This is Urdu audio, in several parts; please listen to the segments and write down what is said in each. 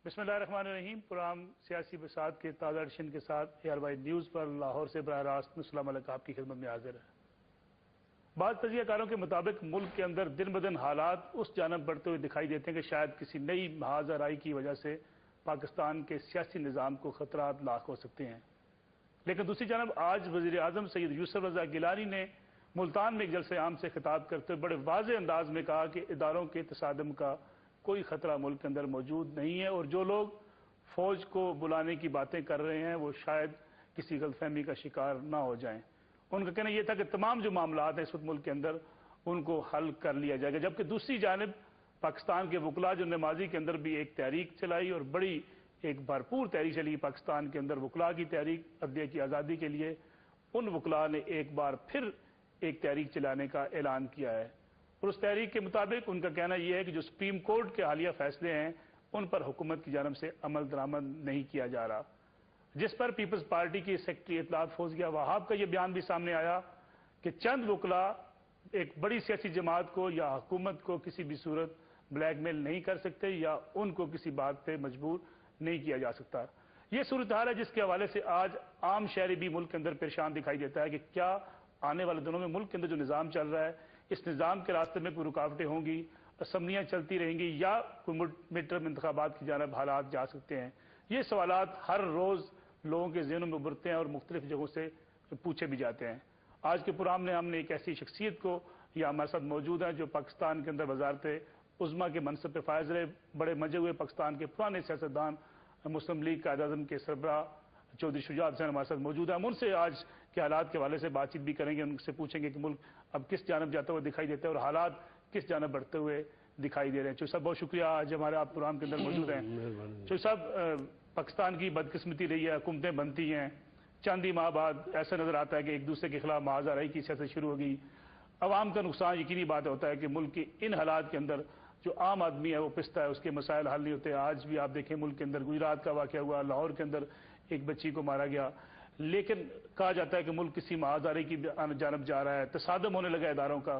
بسم اللہ الرحمن الرحیم۔ پروگرام سیاسی بساط کے تازہ ایڈیشن کے ساتھ ARY نیوز پر لاہور سے براہ راست السلام علیکم آپ کی خدمت میں حاضر ہے۔ بعض تجزیہ کاروں کے مطابق ملک کے اندر دن بدن حالات اس جانب بڑھتے ہوئے دکھائی دیتے ہیں کہ شاید کسی نئی محاذ آرائی کی وجہ سے پاکستان کے سیاسی نظام کو خطرات لاحق ہو سکتے ہیں۔ لیکن دوسری جانب آج وزیر اعظم سید یوسف رضا گیلانی نے ملتان میں ایک جلسہ عام سے خطاب کرتے ہوئے بڑے واضح انداز میں کہا کہ اداروں کے تصادم کا کوئی خطرہ ملک کے اندر موجود نہیں ہے، اور جو لوگ فوج کو بلانے کی باتیں کر رہے ہیں وہ شاید کسی غلط فہمی کا شکار نہ ہو جائیں۔ ان کا کہنا یہ تھا کہ تمام جو معاملات ہیں اس وقت ملک کے اندر ان کو حل کر لیا جائے گا، جبکہ دوسری جانب پاکستان کے وکلاء جو نے ماضی کے اندر بھی ایک تحریک چلائی اور بڑی ایک بھرپور تحریک چلی پاکستان کے اندر وکلاء کی تحریک عدلیہ کی آزادی کے لیے، ان وکلاء نے ایک بار پھر ایک تحریک چلانے کا اعلان کیا ہے، اور اس تحریک کے مطابق ان کا کہنا یہ ہے کہ جو سپریم کورٹ کے حالیہ فیصلے ہیں ان پر حکومت کی جانب سے عمل درآمد نہیں کیا جا رہا، جس پر پیپلز پارٹی کی سیکرٹری اطلاعات فوزیہ وہاب کا یہ بیان بھی سامنے آیا کہ چند وکلاء ایک بڑی سیاسی جماعت کو یا حکومت کو کسی بھی صورت بلیک میل نہیں کر سکتے یا ان کو کسی بات پہ مجبور نہیں کیا جا سکتا۔ یہ صورتحال ہے جس کے حوالے سے آج عام شہری بھی ملک کے اندر پریشان دکھائی دیتا ہے کہ کیا آنے والے دنوں میں ملک کے اندر جو نظام چل رہا ہے اس نظام کے راستے میں کوئی رکاوٹیں ہوں گی، اسمبلیاں چلتی رہیں گی یا کوئی مڈ ٹرم انتخابات کی جانب حالات جا سکتے ہیں۔ یہ سوالات ہر روز لوگوں کے ذہنوں میں ابھرتے ہیں اور مختلف جگہوں سے پوچھے بھی جاتے ہیں۔ آج کے پروگرام میں ہم نے ایک ایسی شخصیت کو یا ہمارے ساتھ موجود ہیں جو پاکستان کے اندر وزارت عظمیٰ کے منصب پہ فائز رہے، بڑے مجے ہوئے پاکستان کے پرانے سیاستدان، مسلم لیگ قائد اعظم کے سربراہ چودھری شجاعت حسین ہمارے ساتھ موجود ہیں۔ ہم ان سے آج کے حالات کے حوالے سے بات چیت بھی کریں گے، ان سے پوچھیں گے کہ ملک اب کس جانب جاتا ہوا دکھائی دیتا ہے اور حالات کس جانب بڑھتے ہوئے دکھائی دے رہے ہیں۔ چودھری صاحب بہت شکریہ آج ہمارے آپ پروگرام کے اندر موجود ہیں۔ چودھری صاحب، پاکستان کی بدقسمتی رہی ہے، حکومتیں بنتی ہیں، چند ہی ماہ بعد ایسا نظر آتا ہے کہ ایک دوسرے کے خلاف محاذ آرائی کی سیاست شروع ہو گئی، عوام کا نقصان یقینی بات ہوتا ہے کہ ملک کے ان حالات کے اندر جو عام آدمی ہے وہ پستا ہے، اس کے مسائل حل نہیں ہوتے۔ آج بھی آپ دیکھیں ملک کے اندر گجرات کا واقعہ ہوا، لاہور کے اندر ایک بچی کو مارا گیا، لیکن کہا جاتا ہے کہ ملک کسی محاذ آرائی کی جانب جا رہا ہے، تصادم ہونے لگا اداروں کا۔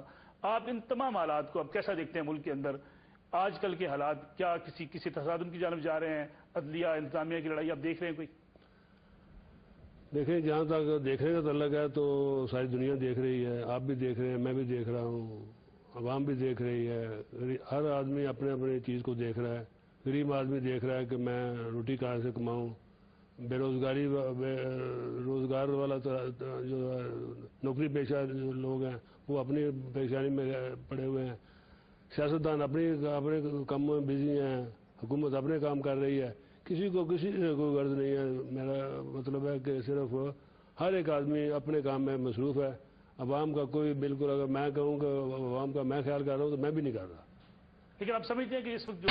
آپ ان تمام حالات کو اب کیسا دیکھتے ہیں ملک کے اندر آج کل کے حالات؟ کیا کسی تصادم کی جانب جا رہے ہیں؟ عدلیہ انتظامیہ کی لڑائی آپ دیکھ رہے ہیں کوئی؟ دیکھیں، جہاں تک دیکھنے کا تعلق ہے تو ساری دنیا دیکھ رہی ہے، آپ بھی دیکھ رہے ہیں، میں بھی دیکھ رہا ہوں، عوام بھی دیکھ رہی ہے، ہر آدمی اپنے اپنے چیز کو دیکھ رہا ہے۔ غریب آدمی دیکھ رہا ہے کہ میں روٹی کہاں سے کماؤں، روزگار والا جو نوکری پیشہ لوگ ہیں وہ اپنی پریشانی میں پڑے ہوئے ہیں، سیاستدان اپنے کاموں میں بزی ہیں، حکومت اپنے کام کر رہی ہے، کسی سے کوئی غرض نہیں ہے۔ میرا مطلب ہے کہ صرف ہر ایک آدمی اپنے کام میں مصروف ہے، عوام کا کوئی بالکل، اگر میں کہوں کہ عوام کا میں خیال کر رہا ہوں تو میں بھی نہیں کر رہا۔ لیکن آپ سمجھتے ہیں کہ اس وقت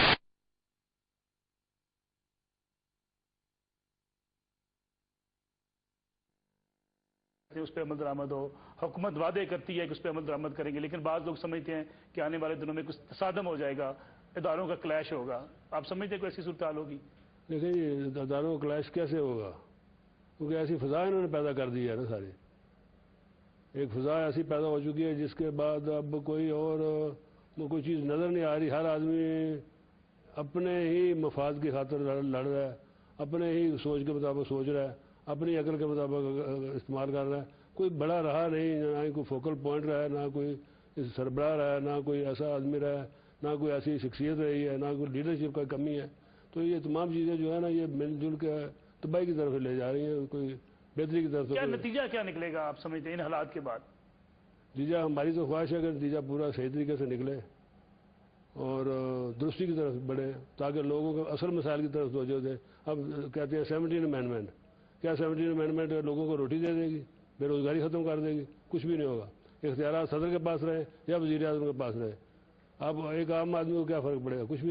جو اس پہ عمل درآمد ہو، حکومت وعدے کرتی ہے کہ اس پہ عمل درآمد کریں گے، لیکن بعض لوگ سمجھتے ہیں کہ آنے والے دنوں میں کچھ تصادم ہو جائے گا، اداروں کا کلیش ہوگا۔ آپ سمجھتے ہیں کہ ایسی صورتحال ہوگی؟ لیکن یہ اداروں کا کلیش کیسے ہوگا؟ کیونکہ ایسی فضا انہوں نے پیدا کر دی ہے نا ساری، ایک فضا ایسی پیدا ہو چکی ہے جس کے بعد اب کوئی چیز نظر نہیں آ رہی۔ ہر آدمی اپنے ہی مفاد کی خاطر لڑ رہا ہے، اپنے ہی سوچ کے مطابق سوچ رہا ہے، اپنی عقل کے مطابق استعمال کر رہا ہے۔ کوئی بڑا رہا نہیں، نہ ہی کوئی فوکل پوائنٹ رہا ہے، نہ کوئی سربراہ رہا ہے، نہ کوئی ایسا آدمی رہا ہے، نہ کوئی ایسی شخصیت رہی ہے، نہ کوئی لیڈرشپ کا کمی ہے۔ تو یہ تمام چیزیں جو ہے نا یہ مل جل کے تباہی کی طرف لے جا رہی ہیں، کوئی بہتری کی طرف۔ کیا نتیجہ کیا نکلے گا آپ سمجھتے ہیں ان حالات کے بعد؟ نتیجہ ہماری تو خواہش ہے کہ نتیجہ پورا صحیح طریقے سے نکلے اور درستی کی طرف بڑھے تاکہ لوگوں کو اصل مسائل کی طرف توجہ دے۔ اب کہتے ہیں 17 امینڈمنٹ، کیا 17 امینڈمنٹ لوگوں کو روٹی دے دے گی، بے روزگاری ختم کر دے گی؟ کچھ بھی نہیں ہوگا۔ اختیارات صدر کے پاس رہے یا وزیر اعظم کے پاس رہے، اب ایک عام آدمی کو کیا فرق پڑے گا؟ کچھ بھی۔